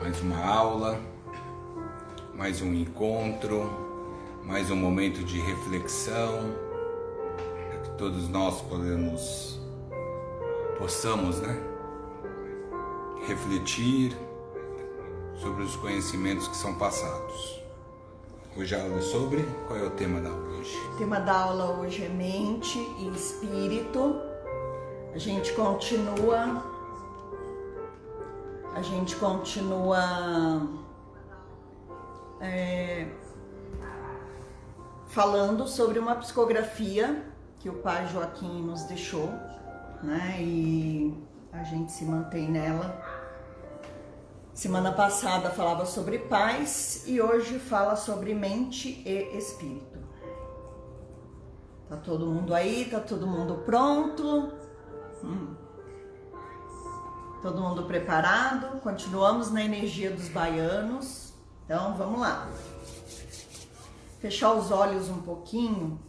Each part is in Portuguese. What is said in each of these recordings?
mais uma aula, mais um encontro, mais um momento de reflexão, para que todos nós possamos, refletir sobre os conhecimentos que são passados. Hoje a aula é sobre... Qual é o tema da aula hoje? O tema da aula hoje é mente e espírito. A gente continua falando sobre uma psicografia que o pai Joaquim nos deixou, e a gente se mantém nela. Semana passada falava sobre paz e hoje fala sobre mente e espírito. Tá todo mundo aí? Tá todo mundo pronto? Todo mundo preparado? Continuamos na energia dos baianos. Então vamos lá. Fechar os olhos um pouquinho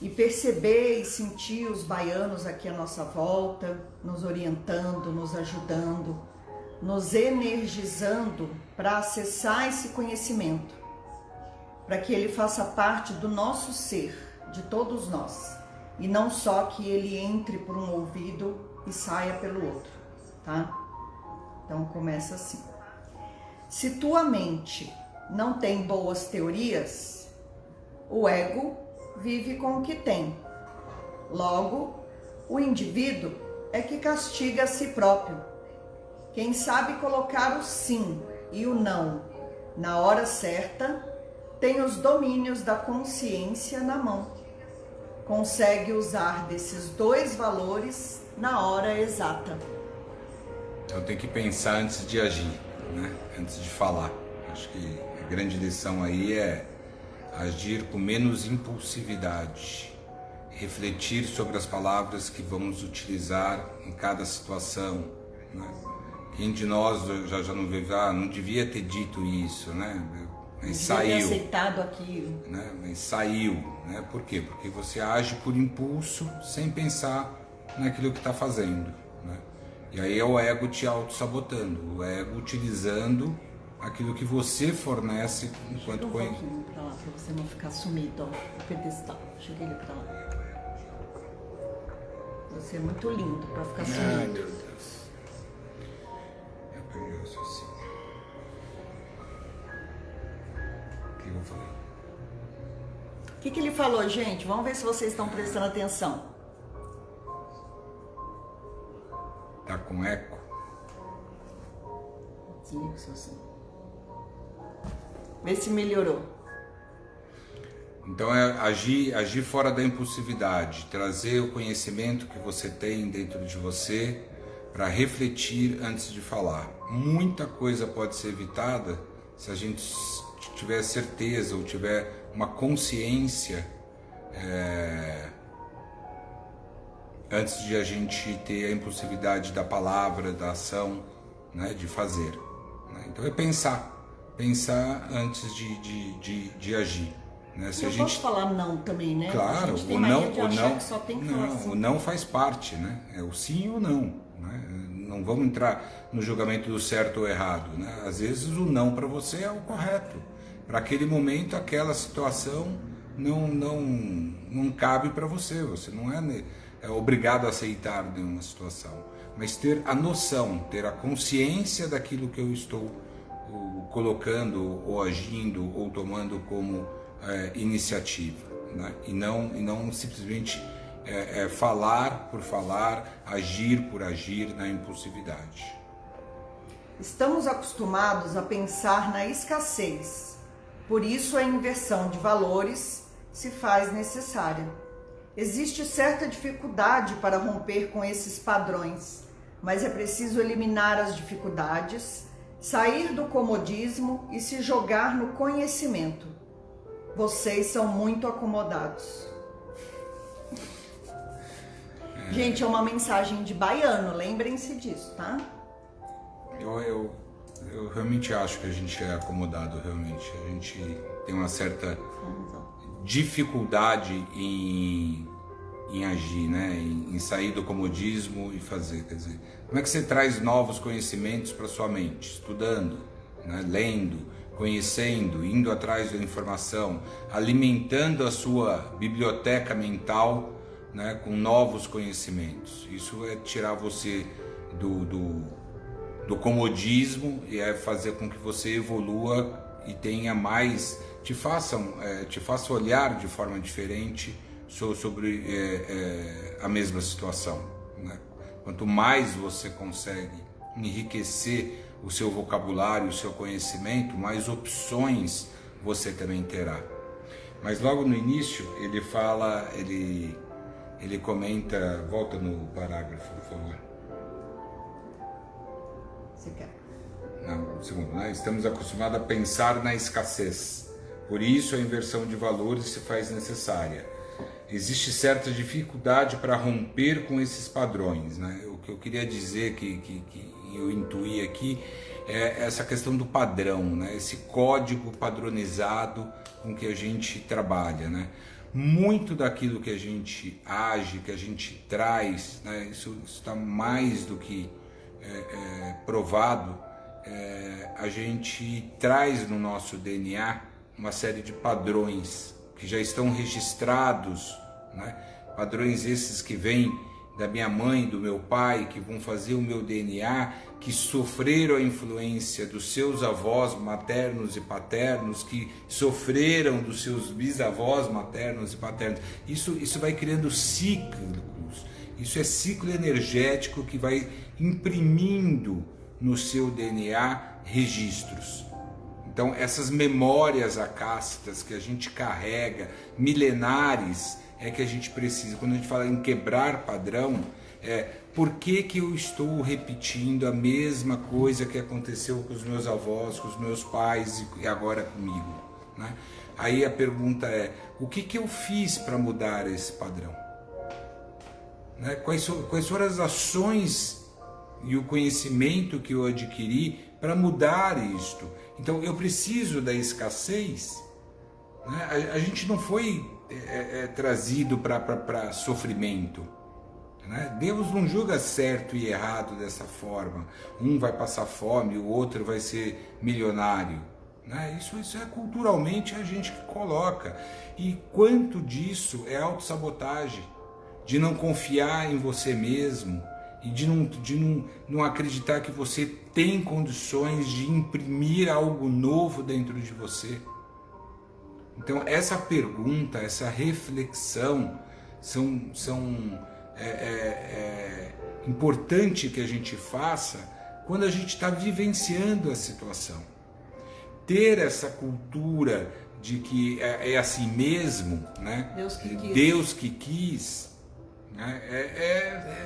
e perceber e sentir os baianos aqui à nossa volta, nos orientando, nos ajudando, nos energizando para acessar esse conhecimento, para que ele faça parte do nosso ser, de todos nós, e não só que ele entre por um ouvido e saia pelo outro, tá? Então começa assim. Se tua mente não tem boas teorias, o ego vive com o que tem. Logo, o indivíduo é que castiga a si próprio. Quem sabe colocar o sim e o não na hora certa, tem os domínios da consciência na mão. Consegue usar desses dois valores na hora exata. Então tem que pensar antes de agir, antes de falar. Acho que a grande lição aí é agir com menos impulsividade, refletir sobre as palavras que vamos utilizar em cada situação, Quem de nós já não viu, não devia ter dito isso, Mas saiu. Ter aceitado aquilo. Mas saiu, Por quê? Porque você age por impulso, sem pensar naquilo que está fazendo, E aí é o ego te auto-sabotando, o ego utilizando aquilo que você fornece enquanto conhecimento. Um pouquinho pra lá, pra você não ficar sumido, o pedestal. Cheguei ele pra lá. Você é muito lindo pra ficar sumido. Ai, meu Deus. Eu perdi o raciocínio. O que eu falei? O que ele falou, gente? Vamos ver se vocês estão prestando atenção. Tá com eco? Desliga o seu som. Vê se melhorou. Então é agir fora da impulsividade, trazer o conhecimento que você tem dentro de você para refletir antes de falar. Muita coisa pode ser evitada se a gente tiver certeza ou tiver uma consciência antes de a gente ter a impulsividade da palavra, da ação, de fazer. Então é pensar antes de agir. Se eu a gente... posso falar não também, né? Claro, a gente tem mania de achar que só tem que falar assim. O não faz parte, É o sim ou não, Não vamos entrar no julgamento do certo ou errado, Às vezes o não para você é o correto. Para aquele momento, aquela situação não cabe para você. Você não é obrigado a aceitar nenhuma situação. Mas ter a noção, ter a consciência daquilo que eu estou colocando, ou agindo, ou tomando como iniciativa, e não simplesmente falar por falar, agir por agir na impulsividade. Estamos acostumados a pensar na escassez, por isso a inversão de valores se faz necessária. Existe certa dificuldade para romper com esses padrões, mas é preciso eliminar as dificuldades, sair do comodismo e se jogar no conhecimento. Vocês são muito acomodados. Gente, é uma mensagem de baiano, lembrem-se disso, tá? Eu realmente acho que a gente é acomodado, realmente. A gente tem uma certa dificuldade em em agir, né? Em sair do comodismo e fazer. Quer dizer, como é que você traz novos conhecimentos para sua mente? Estudando, né? Lendo, conhecendo, indo atrás da informação, alimentando a sua biblioteca mental, né? Com novos conhecimentos. Isso é tirar você do comodismo e é fazer com que você evolua e tenha mais, te faça olhar de forma diferente sobre a mesma situação, né? Quanto mais você consegue enriquecer o seu vocabulário, o seu conhecimento, mais opções você também terá. Mas logo no início ele fala, ele comenta, volta no parágrafo, por favor. Você quer? Não, segundo, né? Estamos acostumados a pensar na escassez, por isso a inversão de valores se faz necessária. Existe certa dificuldade para romper com esses padrões, né? O que eu queria dizer, que eu intuí aqui, é essa questão do padrão, né? Esse código padronizado com que a gente trabalha, né? Muito daquilo que a gente age, que a gente traz, né? Isso está mais do que provado. A gente traz no nosso DNA uma série de padrões que já estão registrados, né? Padrões esses que vêm da minha mãe, do meu pai, que vão fazer o meu DNA, que sofreram a influência dos seus avós maternos e paternos, que sofreram dos seus bisavós maternos e paternos. Isso vai criando ciclos, isso é ciclo energético que vai imprimindo no seu DNA registros. Então essas memórias acásticas que a gente carrega, milenares, é que a gente precisa. Quando a gente fala em quebrar padrão, por que eu estou repetindo a mesma coisa que aconteceu com os meus avós, com os meus pais e agora comigo, né? Aí a pergunta é, o que eu fiz para mudar esse padrão? Né? Quais foram as ações e o conhecimento que eu adquiri para mudar isto? Então eu preciso da escassez, né? A gente não foi trazido para sofrimento, né? Deus não julga certo e errado dessa forma. Um vai passar fome, o outro vai ser milionário, né? Isso é culturalmente a gente que coloca. E quanto disso é autossabotagem, de não confiar em você mesmo, e de não acreditar que você tem condições de imprimir algo novo dentro de você. Então essa pergunta, essa reflexão importante que a gente faça quando a gente está vivenciando a situação. Ter essa cultura de que é assim mesmo, né? Deus que quis.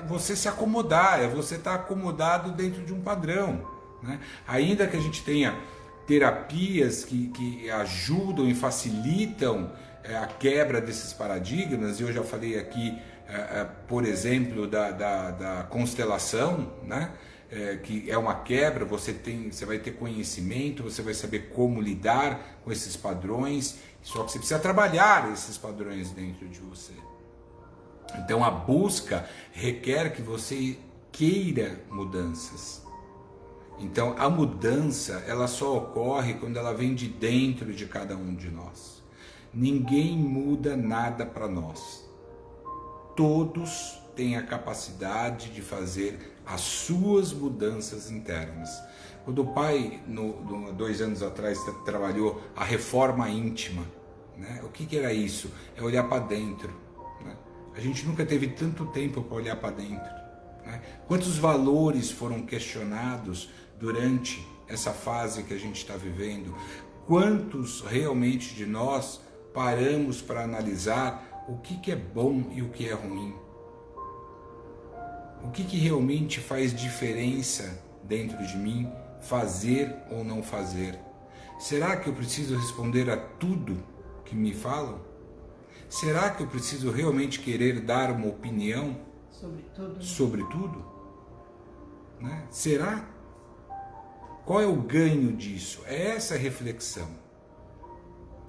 Você se acomodar, você estar acomodado dentro de um padrão, né? Ainda que a gente tenha terapias que ajudam e facilitam a quebra desses paradigmas, e eu já falei aqui, por exemplo, da constelação, né? Que é uma quebra, você vai ter conhecimento, você vai saber como lidar com esses padrões, só que você precisa trabalhar esses padrões dentro de você. Então a busca requer que você queira mudanças. Então a mudança, ela só ocorre quando ela vem de dentro de cada um de nós. Ninguém muda nada para nós. Todos têm a capacidade de fazer as suas mudanças internas. Quando o pai, 2 anos atrás, trabalhou a reforma íntima, né? O que era isso? É olhar para dentro, né? A gente nunca teve tanto tempo para olhar para dentro, né? Quantos valores foram questionados durante essa fase que a gente está vivendo? Quantos realmente de nós paramos para analisar o que é bom e o que é ruim? O que realmente faz diferença dentro de mim, fazer ou não fazer? Será que eu preciso responder a tudo que me falam? Será que eu preciso realmente querer dar uma opinião sobre tudo? Né? Será? Qual é o ganho disso? É essa reflexão.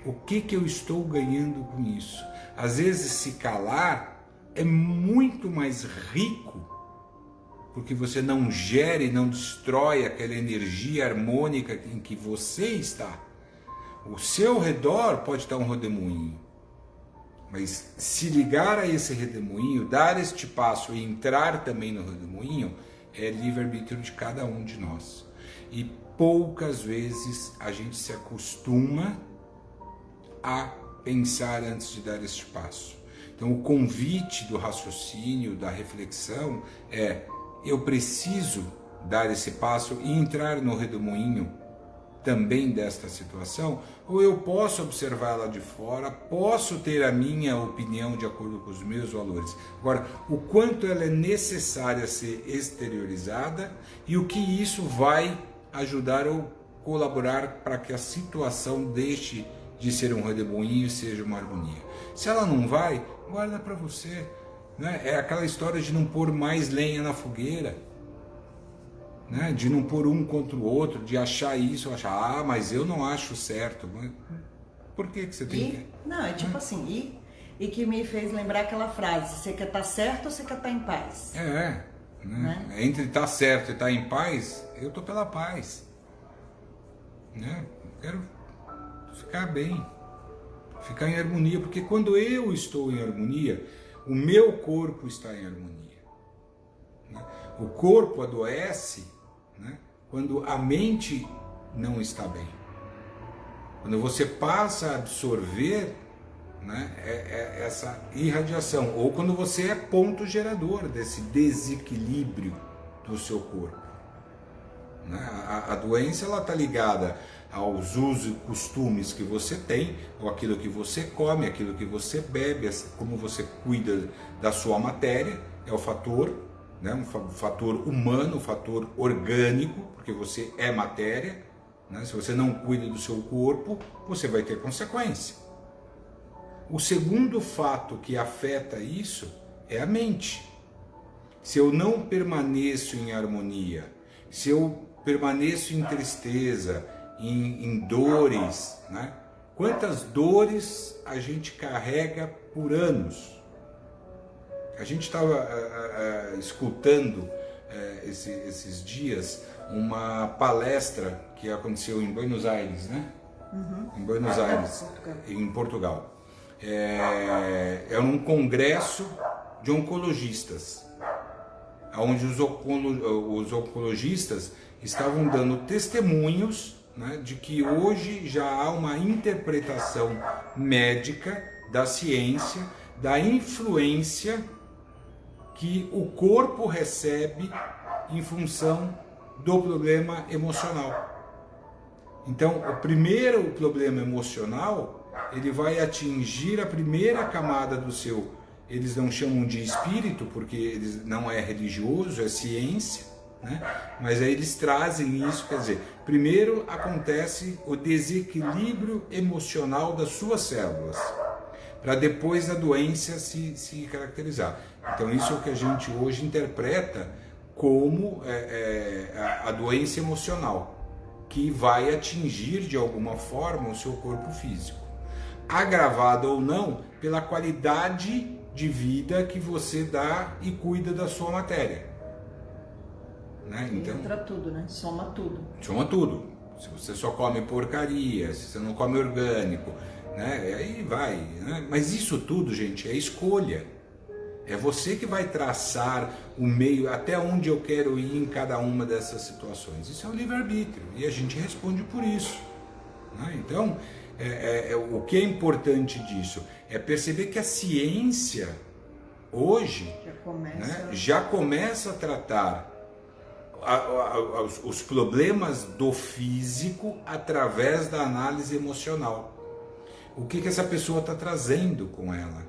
O que eu estou ganhando com isso? Às vezes se calar é muito mais rico, porque você não gera e não destrói aquela energia harmônica em que você está. O seu redor pode estar um redemoinho, mas se ligar a esse redemoinho, dar este passo e entrar também no redemoinho, é livre-arbítrio de cada um de nós. E poucas vezes a gente se acostuma a pensar antes de dar este passo. Então o convite do raciocínio, da reflexão é: eu preciso dar esse passo e entrar no redemoinho também desta situação, ou eu posso observar lá de fora, posso ter a minha opinião de acordo com os meus valores. Agora, o quanto ela é necessária ser exteriorizada e o que isso vai ajudar ou colaborar para que a situação deixe de ser um redemoinho e seja uma harmonia. Se ela não vai, guarda para você, né? É aquela história de não pôr mais lenha na fogueira, né? De não pôr um contra o outro, de achar isso, achar, mas eu não acho certo. Mas por que você tem que... Não, é tipo assim, e que me fez lembrar aquela frase: você quer estar certo ou você quer estar em paz? Né? Entre estar certo e estar em paz, eu estou pela paz, né? Quero ficar bem, ficar em harmonia, porque quando eu estou em harmonia, o meu corpo está em harmonia, né? O corpo adoece, né, quando a mente não está bem. Quando você passa a absorver, né, essa irradiação, ou quando você é ponto gerador desse desequilíbrio do seu corpo, né? A doença está ligada aos usos e costumes que você tem, ou aquilo que você come, aquilo que você bebe, como você cuida da sua matéria, é o fator, né? Um fator humano, um fator orgânico, porque você é matéria, né? Se você não cuida do seu corpo, você vai ter consequência. O segundo fato que afeta isso é a mente. Se eu não permaneço em harmonia, se eu permaneço em tristeza, em dores, né? Quantas dores a gente carrega por anos? A gente estava escutando esses dias uma palestra que aconteceu em Buenos Aires, né? Em Buenos Aires, em Portugal. É um congresso de oncologistas, onde os oncologistas estavam dando testemunhos, né, de que hoje já há uma interpretação médica da ciência, da influência que o corpo recebe em função do problema emocional. Então, o primeiro problema emocional, ele vai atingir a primeira camada do seu, eles não chamam de espírito, porque eles não é religioso, é ciência, né? Mas aí eles trazem isso, quer dizer, primeiro acontece o desequilíbrio emocional das suas células, para depois a doença se caracterizar. Então isso é o que a gente hoje interpreta como a doença emocional, que vai atingir de alguma forma o seu corpo físico, agravada ou não pela qualidade de vida que você dá e cuida da sua matéria. Né? Então, entra tudo, né? Soma tudo. Soma tudo. Se você só come porcaria, se você não come orgânico, né? Aí vai. Né? Mas isso tudo, gente, é escolha. É você que vai traçar o meio, até onde eu quero ir em cada uma dessas situações. Isso é o livre-arbítrio e a gente responde por isso. Né? Então, o que é importante disso é perceber que a ciência hoje já começa a tratar os problemas do físico através da análise emocional. O que essa pessoa está trazendo com ela?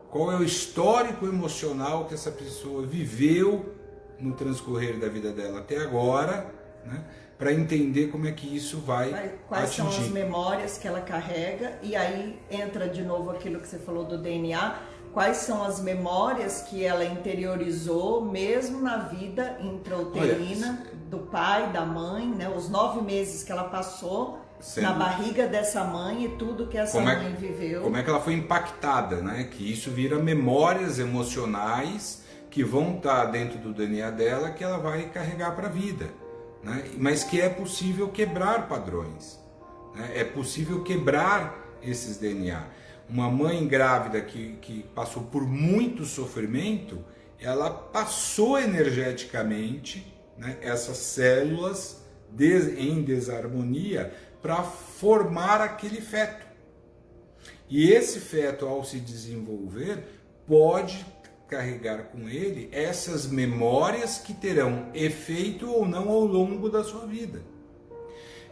Qual é o histórico emocional que essa pessoa viveu no transcorrer da vida dela até agora, né? Para entender como é que isso vai quais atingir. São as memórias que ela carrega, e aí entra de novo aquilo que você falou do DNA, quais são as memórias que ela interiorizou, mesmo na vida intrauterina do pai, da mãe, né? Os 9 meses que ela passou na barriga dessa mãe e tudo que essa mãe viveu. Como é que ela foi impactada, né? Que isso vira memórias emocionais que vão estar dentro do DNA dela, que ela vai carregar para a vida, né? Mas que é possível quebrar padrões, né? É possível quebrar esses DNA. Uma mãe grávida que passou por muito sofrimento, ela passou energeticamente, né, essas células em desarmonia para formar aquele feto. E esse feto, ao se desenvolver, pode carregar com ele essas memórias que terão efeito ou não ao longo da sua vida.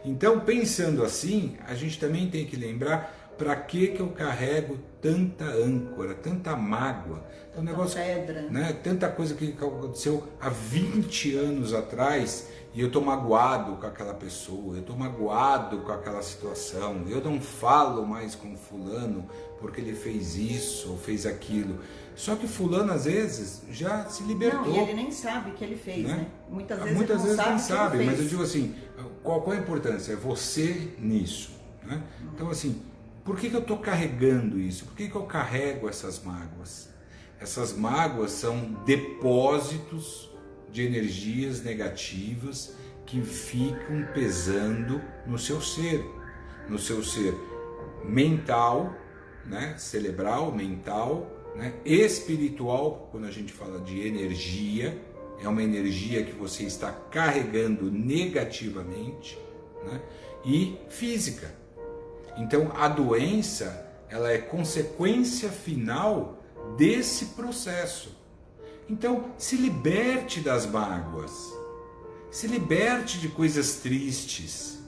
Então, pensando assim, a gente também tem que lembrar para que eu carrego tanta âncora, tanta mágoa, um negócio, pedra, né? Tanta coisa que aconteceu há 20 anos atrás e eu estou magoado com aquela pessoa, eu estou magoado com aquela situação, eu não falo mais com fulano porque ele fez isso ou fez aquilo. Só que fulano às vezes já se libertou. Não, e ele nem sabe que ele fez, né? Muitas vezes ele não sabe, mas eu fez. digo assim, qual a importância? É você nisso, né? Então assim, por que eu estou carregando isso? Por que eu carrego essas mágoas? Essas mágoas são depósitos de energias negativas que ficam pesando no seu ser mental, né? Cerebral, mental, né? Espiritual. Quando a gente fala de energia, é uma energia que você está carregando negativamente, né? E física. Então a doença, ela é consequência final desse processo. Então se liberte das mágoas, se liberte de coisas tristes.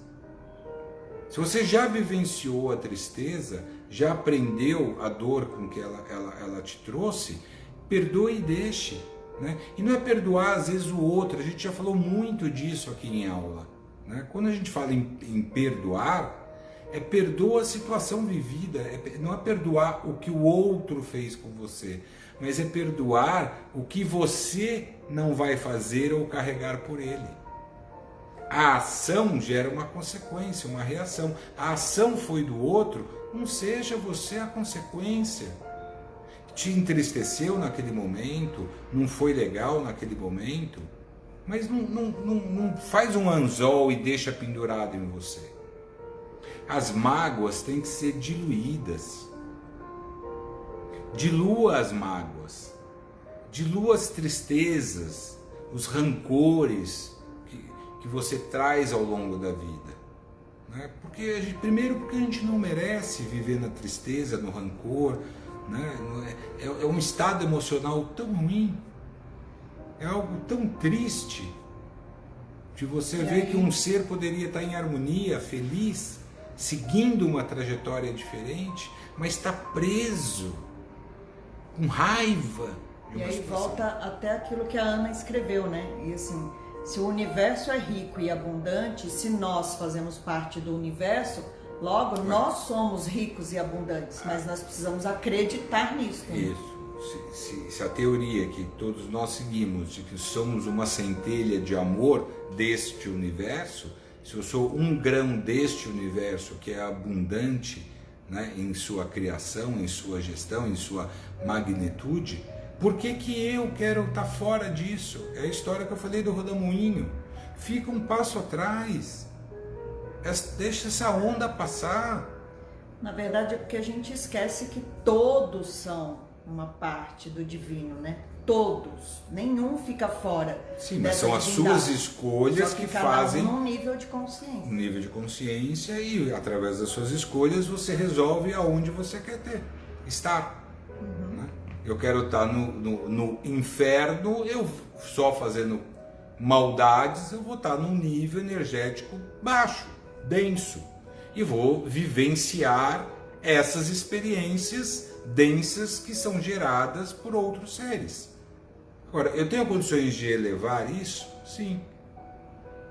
Se você já vivenciou a tristeza, já aprendeu a dor com que ela te trouxe, perdoe e deixe, né? E não é perdoar às vezes o outro, a gente já falou muito disso aqui em aula, né? Quando a gente fala em perdoar, é perdoa a situação vivida, não é perdoar o que o outro fez com você, mas é perdoar o que você não vai fazer ou carregar por ele. A ação gera uma consequência, uma reação. A ação foi do outro, não seja você a consequência. Te entristeceu naquele momento, não foi legal naquele momento, mas não faz um anzol e deixa pendurado em você. As mágoas têm que ser diluídas. Dilua as mágoas, dilua as tristezas, os rancores que você traz ao longo da vida, né? Primeiro porque a gente não merece viver na tristeza, no rancor, né? É um estado emocional tão ruim, é algo tão triste de você ver que um ser poderia estar em harmonia, feliz, seguindo uma trajetória diferente, mas está preso, com raiva. E aí volta até aquilo que a Ana escreveu, né? E assim, se o universo é rico e abundante, se nós fazemos parte do universo, logo nós somos ricos e abundantes, mas nós precisamos acreditar nisso. Né? Isso. Se a teoria que todos nós seguimos de que somos uma centelha de amor deste universo, se eu sou um grão deste universo que é abundante, né, em sua criação, em sua gestão, em sua magnitude, por que eu quero estar fora disso? É a história que eu falei do rodamuinho. Fica um passo atrás, deixa essa onda passar. Na verdade é porque a gente esquece que todos são uma parte do divino, né? Todos, nenhum fica fora. Sim, mas são as suas escolhas que fazem um nível de consciência. Um nível de consciência, e através das suas escolhas você resolve aonde você quer estar. Né? Eu quero estar no inferno, eu só fazendo maldades, eu vou estar num nível energético baixo, denso, e vou vivenciar essas experiências densas que são geradas por outros seres. Agora, eu tenho condições de elevar isso? Sim.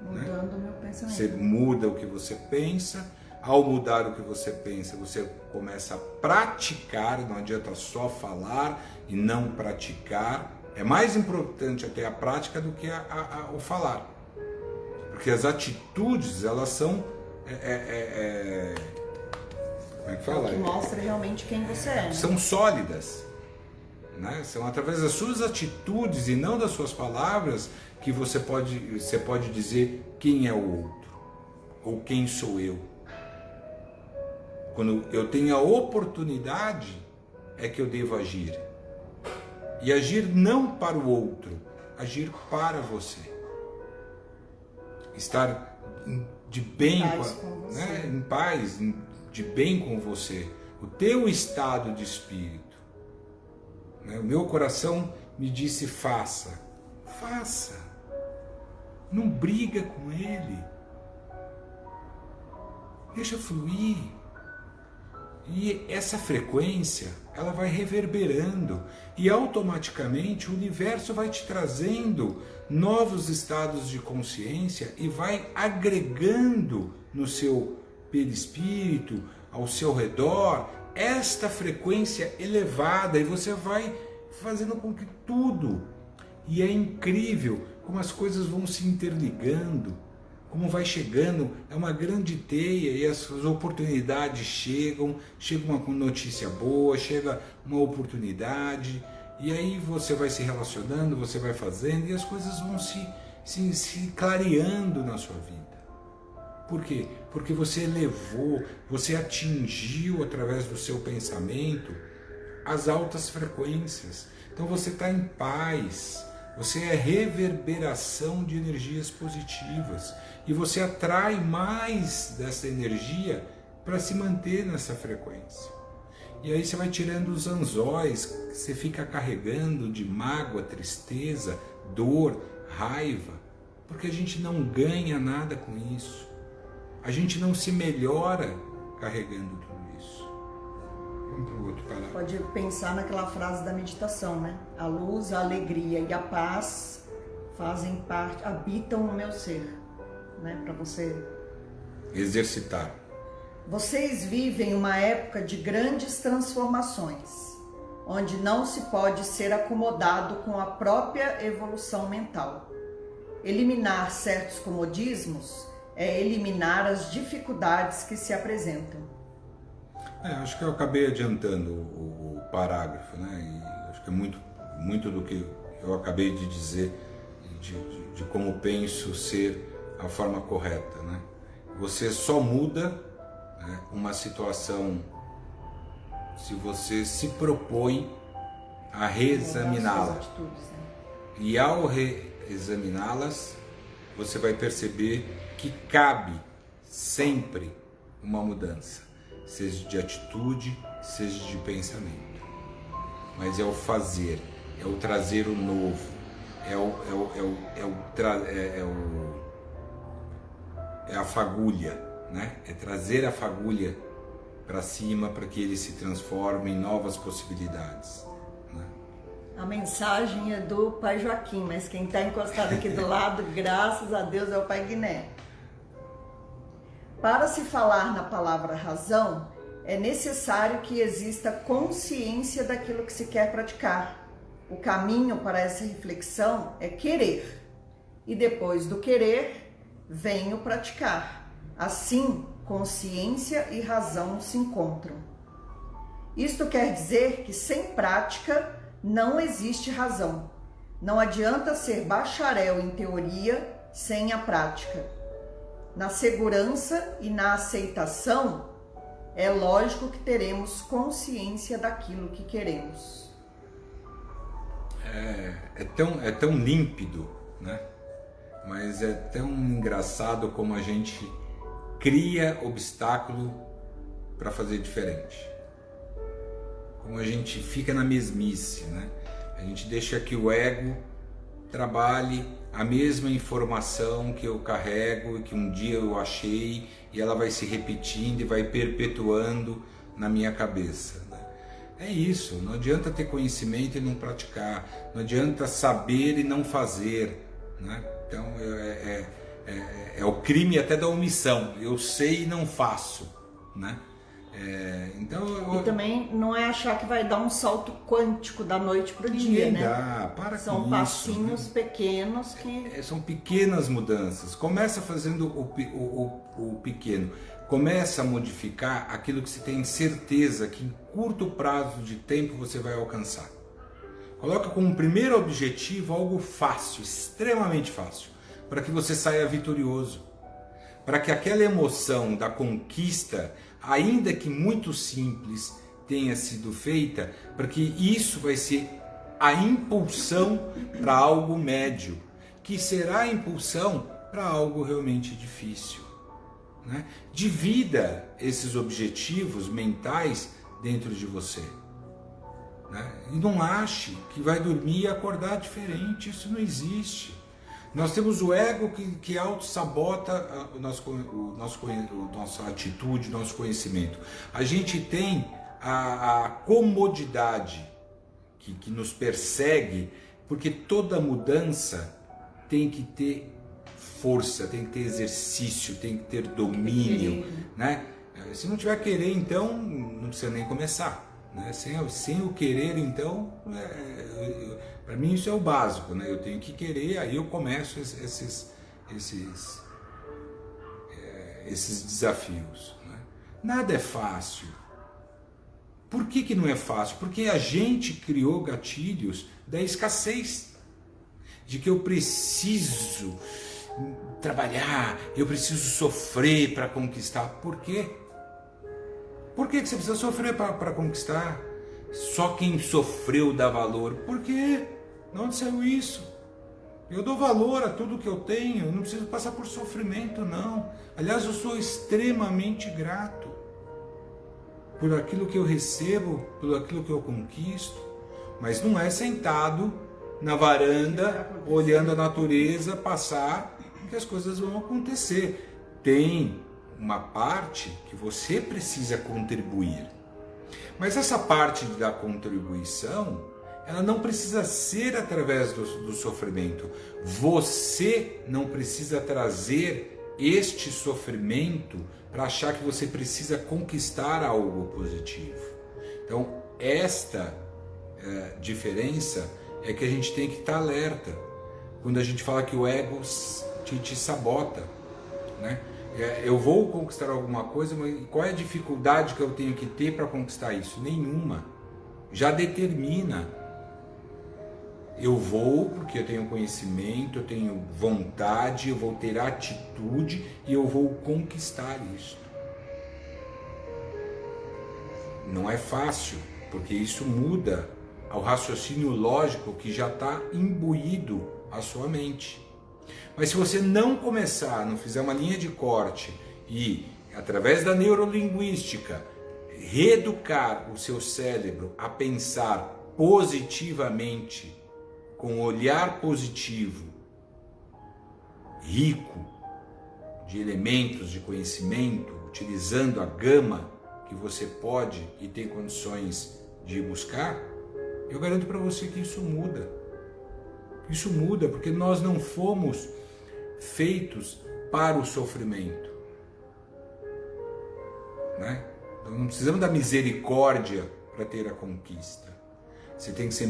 Mudando o meu pensamento. Você muda o que você pensa, ao mudar o que você pensa, você começa a praticar, não adianta só falar e não praticar. É mais importante até a prática do que o falar. Porque as atitudes, elas são... como é que fala? Que mostra realmente quem você é. Né? São sólidas. Né? São através das suas atitudes e não das suas palavras que você pode dizer quem é o outro. Ou quem sou eu. Quando eu tenho a oportunidade, é que eu devo agir. E agir não para o outro, agir para você. Estar de bem em paz, de bem com você. O teu estado de espírito. Né? O meu coração me disse faça. Faça. Não briga com ele. Deixa fluir. E essa frequência, ela vai reverberando e automaticamente o universo vai te trazendo novos estados de consciência e vai agregando no seu perispírito, ao seu redor, esta frequência elevada e você vai fazendo com que tudo, e é incrível como as coisas vão se interligando, como vai chegando, é uma grande teia e as oportunidades chega uma notícia boa, chega uma oportunidade e aí você vai se relacionando, você vai fazendo e as coisas vão se clareando na sua vida. Por quê? Porque você elevou, você atingiu através do seu pensamento as altas frequências. Então você está em paz. Você é reverberação de energias positivas e você atrai mais dessa energia para se manter nessa frequência. E aí você vai tirando os anzóis que você fica carregando de mágoa, tristeza, dor, raiva, porque a gente não ganha nada com isso. A gente não se melhora carregando tudo isso. Vamos para o outro parágrafo. Pode pensar naquela frase da meditação, né? A luz, a alegria e a paz fazem parte, habitam no meu ser, né? Para você exercitar. Vocês vivem uma época de grandes transformações, onde não se pode ser acomodado com a própria evolução mental. Eliminar certos comodismos é eliminar as dificuldades que se apresentam. Acho que eu acabei adiantando o parágrafo, né? E acho que é muito do que eu acabei de dizer, de como penso ser a forma correta, né? Você só muda, né, uma situação se você se propõe a reexaminá-la. E ao reexaminá-las, você vai perceber que cabe sempre uma mudança, seja de atitude, seja de pensamento. Mas é o fazer, é o trazer o novo, é a fagulha, né? É trazer a fagulha para cima para que ele se transforme em novas possibilidades. Né? A mensagem é do Pai Joaquim, mas quem está encostado aqui do lado, graças a Deus, é o Pai Guiné. Para se falar na palavra razão, é necessário que exista consciência daquilo que se quer praticar. O caminho para essa reflexão é querer. E depois do querer, vem o praticar. Assim, consciência e razão se encontram. Isto quer dizer que sem prática não existe razão. Não adianta ser bacharel em teoria sem a prática. Na segurança e na aceitação, é lógico que teremos consciência daquilo que queremos. É tão límpido, né? Mas é tão engraçado como a gente cria obstáculo para fazer diferente. Como a gente fica na mesmice, né? A gente deixa que o ego trabalhe a mesma informação que eu carrego e que um dia eu achei, e ela vai se repetindo e vai perpetuando na minha cabeça. Né? É isso, não adianta ter conhecimento e não praticar, não adianta saber e não fazer. Né? Então É o crime até da omissão. Eu sei e não faço, né? Então, E também não é achar que vai dar um salto quântico da noite para o dia, né? Dá, para São com passinhos isso, né? pequenos que... São pequenas mudanças. Começa fazendo o pequeno. Começa a modificar aquilo que você tem certeza que em curto prazo de tempo você vai alcançar. Coloca como primeiro objetivo algo fácil, extremamente fácil, para que você saia vitorioso. Para que aquela emoção da conquista, ainda que muito simples, tenha sido feita, para que isso vai ser a impulsão para algo médio, que será a impulsão para algo realmente difícil, né? Divida esses objetivos mentais dentro de você, né? E não ache que vai dormir e acordar diferente, isso não existe. Nós temos o ego que auto-sabota nossa atitude, nosso conhecimento. A gente tem a comodidade que nos persegue, porque toda mudança tem que ter força, tem que ter exercício, tem que ter domínio, né? Se não tiver querer, então não precisa nem começar, né? Sem o querer, então, para mim isso é o básico, né? Eu tenho que querer, aí eu começo esses desafios, né? Nada é fácil. Por que não é fácil? Porque a gente criou gatilhos da escassez, de que eu preciso trabalhar, eu preciso sofrer para conquistar. Por quê? Por que você precisa sofrer para conquistar? Só quem sofreu dá valor. Por quê? De onde saiu isso? Eu dou valor a tudo que eu tenho, eu não preciso passar por sofrimento, não. Aliás, eu sou extremamente grato por aquilo que eu recebo, por aquilo que eu conquisto, mas não é sentado na varanda, olhando a natureza passar, que as coisas vão acontecer. Tem uma parte que você precisa contribuir. Mas essa parte da contribuição, ela não precisa ser através do sofrimento. Você não precisa trazer este sofrimento para achar que você precisa conquistar algo positivo. Então, esta diferença é que a gente tem que estar alerta quando a gente fala que o ego te sabota, né? Eu vou conquistar alguma coisa, mas qual é a dificuldade que eu tenho que ter para conquistar isso? Nenhuma. Já determina. Eu vou porque eu tenho conhecimento, eu tenho vontade, eu vou ter atitude e eu vou conquistar isso. Não é fácil, porque isso muda ao raciocínio lógico que já está imbuído à sua mente. Mas se você não começar, não fizer uma linha de corte e, através da neurolinguística, reeducar o seu cérebro a pensar positivamente, com um olhar positivo, rico de elementos de conhecimento, utilizando a gama que você pode e tem condições de buscar, eu garanto para você que isso muda. Isso muda porque nós não fomos feitos para o sofrimento, né? Nós não precisamos da misericórdia para ter a conquista. Você tem que ser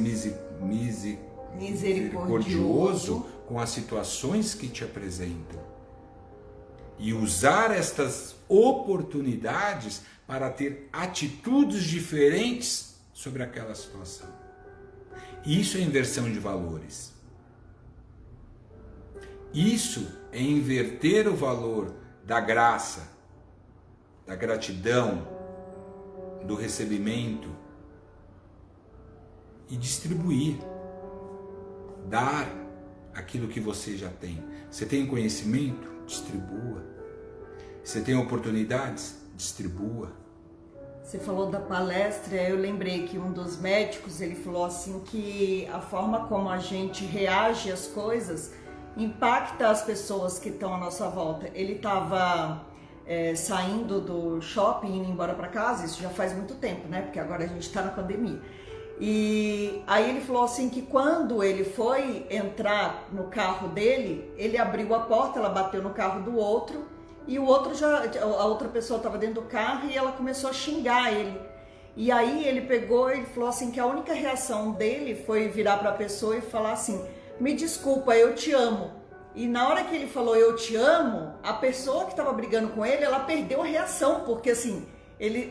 misericordioso com as situações que te apresentam e usar estas oportunidades para ter atitudes diferentes sobre aquela situação. Isso é inversão de valores. Isso é inverter o valor da graça, da gratidão, do recebimento e distribuir, dar aquilo que você já tem. Você tem conhecimento? Distribua. Você tem oportunidades? Distribua. Você falou da palestra, eu lembrei que um dos médicos, ele falou assim que a forma como a gente reage às coisas impacta as pessoas que estão à nossa volta. Ele estava saindo do shopping, indo embora para casa, isso já faz muito tempo, né? Porque agora a gente está na pandemia. E aí ele falou assim que quando ele foi entrar no carro dele, ele abriu a porta, ela bateu no carro do outro e o outro a outra pessoa estava dentro do carro e ela começou a xingar ele. E aí ele pegou e falou assim que a única reação dele foi virar para a pessoa e falar assim: me desculpa, eu te amo. E na hora que ele falou eu te amo, a pessoa que estava brigando com ele, ela perdeu a reação, porque assim,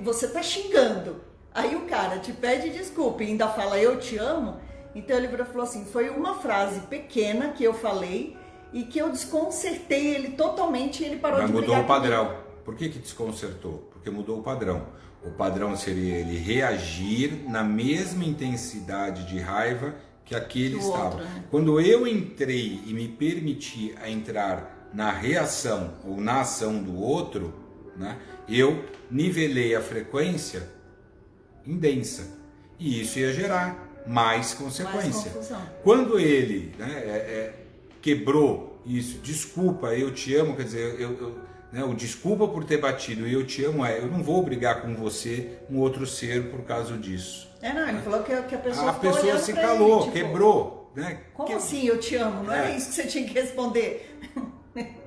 você tá xingando. Aí o cara te pede desculpa e ainda fala eu te amo. Então ele falou assim, foi uma frase pequena que eu falei e que eu desconcertei ele totalmente e ele parou de brigar. Mas mudou o padrão. Por que desconcertou? Porque mudou o padrão. O padrão seria ele reagir na mesma intensidade de raiva que aquele estava. Outro, né? Quando eu entrei e me permiti a entrar na reação ou na ação do outro, né, eu nivelei a frequência em densa. E isso ia gerar mais consequência. Quando ele, né, quebrou isso, desculpa, eu te amo, quer dizer, né, o desculpa por ter batido e eu te amo eu não vou brigar com você, um outro ser, por causa disso. Não, ele falou que a pessoa se calou, ele, tipo, quebrou. Né? Como assim eu te amo? Não é isso que você tinha que responder.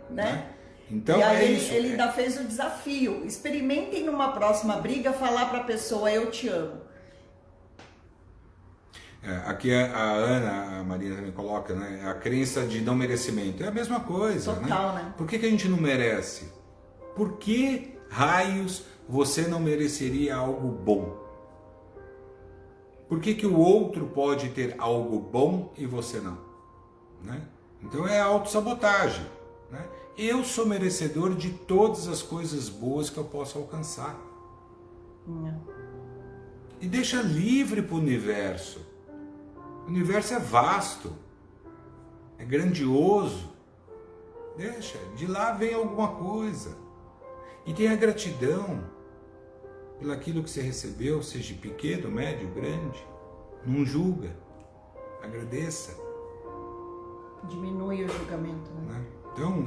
Né? Então, e aí isso. Ele ainda fez o desafio. Experimentem numa próxima briga falar para a pessoa eu te amo. Aqui a Ana, a Marina também coloca, né, a crença de não merecimento. É a mesma coisa. Total, né? Por que a gente não merece? Por que raios você não mereceria algo bom? Por que o outro pode ter algo bom e você não? Né? Então é autossabotagem. Né? Eu sou merecedor de todas as coisas boas que eu posso alcançar. E deixa livre para o universo. O universo é vasto, é grandioso. Deixa, de lá vem alguma coisa. E tenha gratidão pelo aquilo que você recebeu, seja pequeno, médio, grande. Não julga, agradeça. Diminui o julgamento. Né? Então,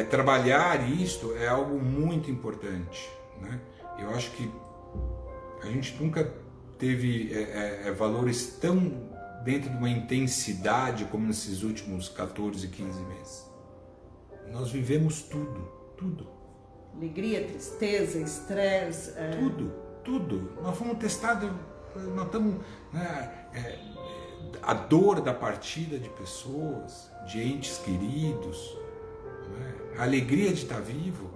trabalhar isto é algo muito importante. Né? Eu acho que a gente nunca teve valores tão dentro de uma intensidade como nesses últimos 14, 15 meses. Nós vivemos tudo. Alegria, tristeza, estresse. Tudo. Nós fomos testados, nós estamos... a dor da partida de pessoas, de entes queridos, né? A alegria de estar vivo,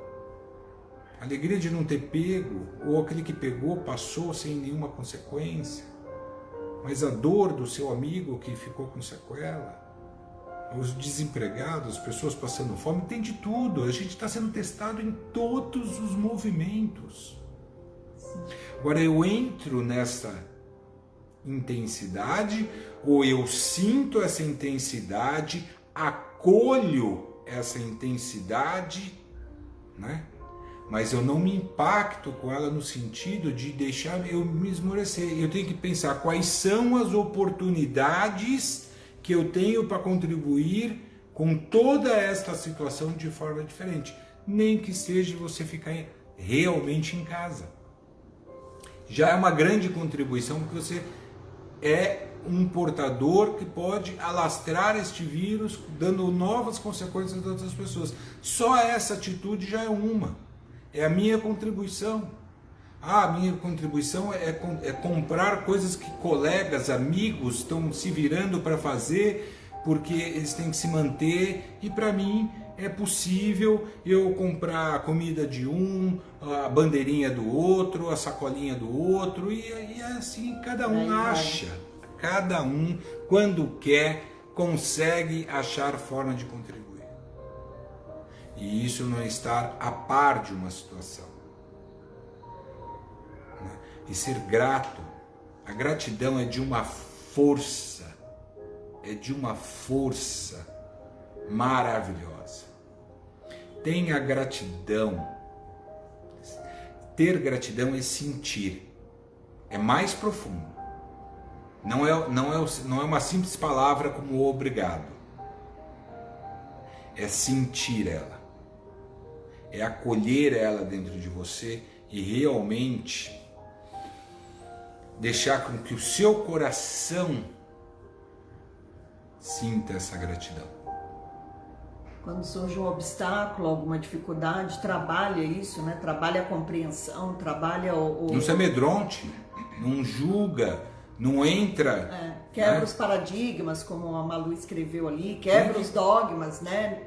a alegria de não ter pego, ou aquele que pegou passou sem nenhuma consequência, mas a dor do seu amigo que ficou com sequela, os desempregados, as pessoas passando fome, tem de tudo. A gente está sendo testado em todos os movimentos. Sim. Agora eu entro nessa intensidade, ou eu sinto essa intensidade, acolho essa intensidade, né? Mas eu não me impacto com ela no sentido de deixar eu me esmorecer. Eu tenho que pensar quais são as oportunidades que eu tenho para contribuir com toda esta situação de forma diferente. Nem que seja você ficar realmente em casa. Já é uma grande contribuição, porque você é um portador que pode alastrar este vírus, dando novas consequências a outras pessoas. Só essa atitude já é uma. É a minha contribuição. A minha contribuição é comprar coisas que colegas, amigos estão se virando para fazer, porque eles têm que se manter, e para mim é possível eu comprar a comida de um, a bandeirinha do outro, a sacolinha do outro, e assim cada um acha, cada um, quando quer, consegue achar forma de contribuir. E isso não é estar a par de uma situação. E ser grato, a gratidão é de uma força maravilhosa. Tenha gratidão. Ter gratidão é sentir, é mais profundo. Não é uma simples palavra como obrigado. É sentir ela, é acolher ela dentro de você e realmente deixar com que o seu coração sinta essa gratidão. Quando surge um obstáculo, alguma dificuldade, trabalha isso, né? Trabalha a compreensão, trabalha Não se amedronte, não julga, não entra... quebra os paradigmas, como a Malu escreveu ali, quebra os dogmas, né?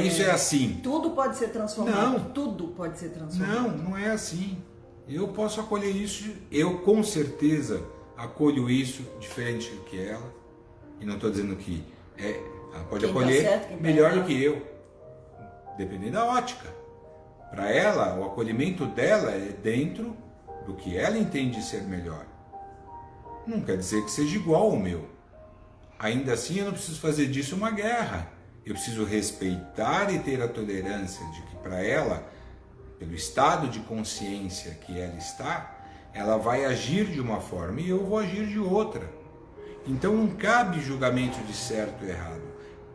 Isso é assim. Tudo pode ser transformado, Não. tudo pode ser transformado. Não é assim. Eu posso acolher isso, eu com certeza acolho isso diferente do que ela, e não estou dizendo que ela pode acolher certo, melhor do que eu, dependendo da ótica. Para ela, o acolhimento dela é dentro do que ela entende ser melhor. Não quer dizer que seja igual ao meu. Ainda assim, eu não preciso fazer disso uma guerra. Eu preciso respeitar e ter a tolerância de que para ela, pelo estado de consciência que ela está, ela vai agir de uma forma e eu vou agir de outra. Então não cabe julgamento de certo e errado.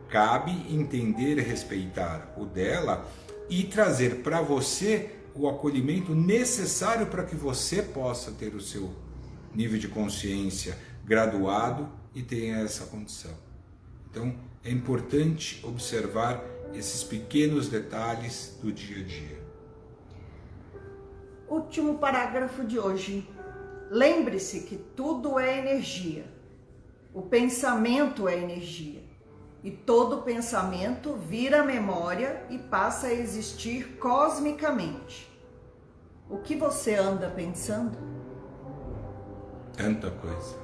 Cabe entender e respeitar o dela e trazer para você o acolhimento necessário para que você possa ter o seu nível de consciência graduado e tenha essa condição. Então é importante observar esses pequenos detalhes do dia a dia. Último parágrafo de hoje. Lembre-se que tudo é energia. O pensamento é energia. E todo pensamento vira memória e passa a existir cosmicamente. O que você anda pensando? Tanta coisa.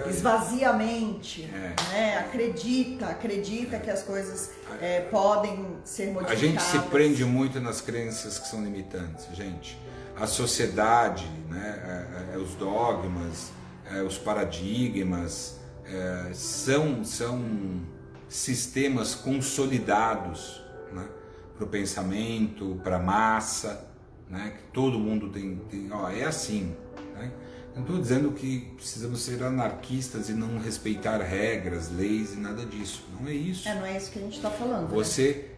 Esvazia a mente, né? Acredita que as coisas podem ser modificadas. A gente se prende muito nas crenças que são limitantes, gente. A sociedade, né? Os dogmas, os paradigmas, são sistemas consolidados, né? Para o pensamento, para a massa, né? Que todo mundo tem é assim, né? Não estou dizendo que precisamos ser anarquistas e não respeitar regras, leis e nada disso. Não é isso. Não é isso que a gente está falando. Você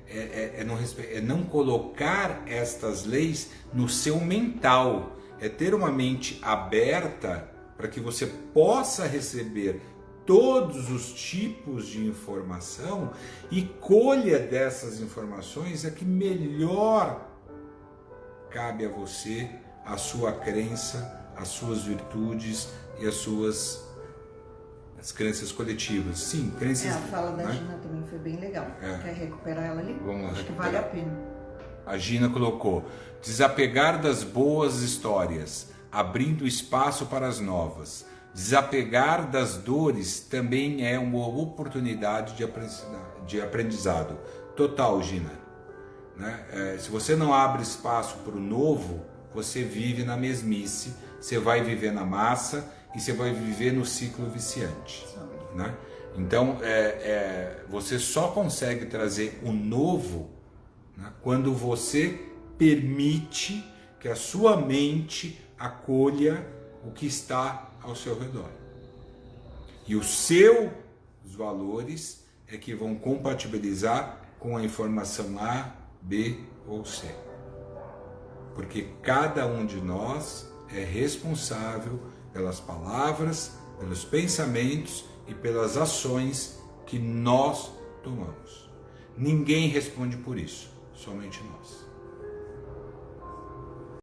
não colocar estas leis no seu mental. É ter uma mente aberta para que você possa receber todos os tipos de informação e colha dessas informações que melhor cabe a você, a sua crença, as suas virtudes e as crenças coletivas. Sim, crenças... A fala da Gina também foi bem legal. Quer recuperar ela ali? Vamos Acho recuperar. que vale a pena. A Gina colocou: desapegar das boas histórias, abrindo espaço para as novas. Desapegar das dores também é uma oportunidade de aprendizado. Total, Gina. Né? Se você não abre espaço para o novo, você vive na mesmice, você vai viver na massa e você vai viver no ciclo viciante. Né? Então, você só consegue trazer o novo, né, quando você permite que a sua mente acolha o que está ao seu redor. E os seus valores é que vão compatibilizar com a informação A, B ou C. Porque cada um de nós é responsável pelas palavras, pelos pensamentos e pelas ações que nós tomamos. Ninguém responde por isso, somente nós.